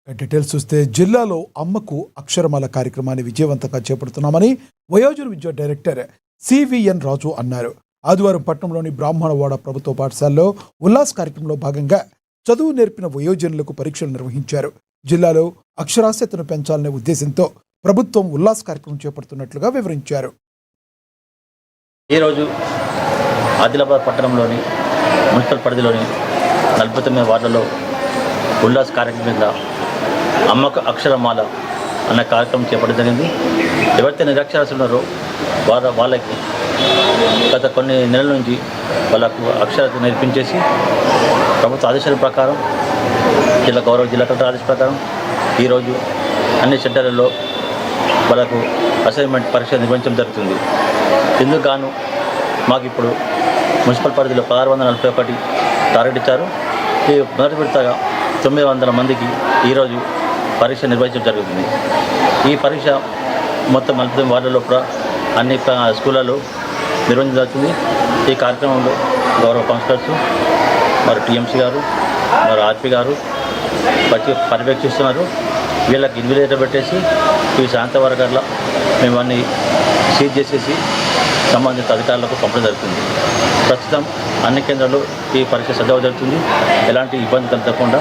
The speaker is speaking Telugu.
డీటెయిల్స్ చూస్తే జిల్లాలో అమ్మకు అక్షరమాల కార్యక్రమాన్ని విజయవంతంగా చేపడుతున్నామని వయోజన విద్యా డైరెక్టర్ సివిఎన్ రాజు అన్నారు. ఆదివారం పట్టణంలోని బ్రాహ్మణవాడ ప్రభుత్వ పాఠశాలలో ఉల్లాస్ కార్యక్రమంలో భాగంగా చదువు నేర్పిన వయోజనులకు పరీక్షలు నిర్వహించారు. జిల్లాలో అక్షరాస్యతను పెంచాలనే ఉద్దేశంతో ప్రభుత్వం ఉల్లాస్ కార్యక్రమం చేపడుతున్నట్లుగా వివరించారు. ఈరోజు ఆదిలాబాద్ పట్టణంలోని మున్సిపల్ పరిధిలోని 49 వార్డులలో ఉల్లాస్ కార్యక్రమం కింద అమ్మకు అక్షరమాల అన్న కార్యక్రమం చేపట్టడం జరిగింది. ఎవరైతే నిరక్షరాస్యులు ఉన్నారో వాళ్ళకి గత కొన్ని నెలల నుంచి వాళ్ళకు అక్షరాస్యత నేర్పించేసి ప్రభుత్వ ఆదేశాల ప్రకారం జిల్లా కలెక్టర్ ఆదేశం ప్రకారం ఈరోజు అన్ని సెంటర్లలో వాళ్ళకు అసైన్మెంట్ పరీక్ష నిర్వహించడం జరుగుతుంది. ఇందుకు గాను మాకు ఇప్పుడు మున్సిపల్ పరిధిలో 1641 టార్గెట్ ఇచ్చారు. ఈ మొదటి విడతగా 900 మందికి ఈరోజు పరీక్ష నిర్వహించడం జరుగుతుంది. ఈ పరీక్ష మొత్తం 49 వార్డులలో కూడా అన్ని స్కూళ్ళలో నిర్వహించడం జరుగుతుంది. ఈ కార్యక్రమంలో గౌరవ కౌన్సిలర్స్ మరి టీఎంసీ గారు మరి ఆర్పీ గారు పర్యవేక్షిస్తున్నారు. వీళ్ళకి ఇన్విలేటర్ పెట్టేసి ఈ సాయంత్రం వరకల్లా మేము అన్నీ సీజ్ చేసేసి సంబంధిత అధికారులకు పంపడం జరుగుతుంది. ప్రస్తుతం అన్ని కేంద్రాల్లో ఈ పరీక్ష సజావుగా జరుగుతుంది. ఎలాంటి ఇబ్బంది కలగకుండా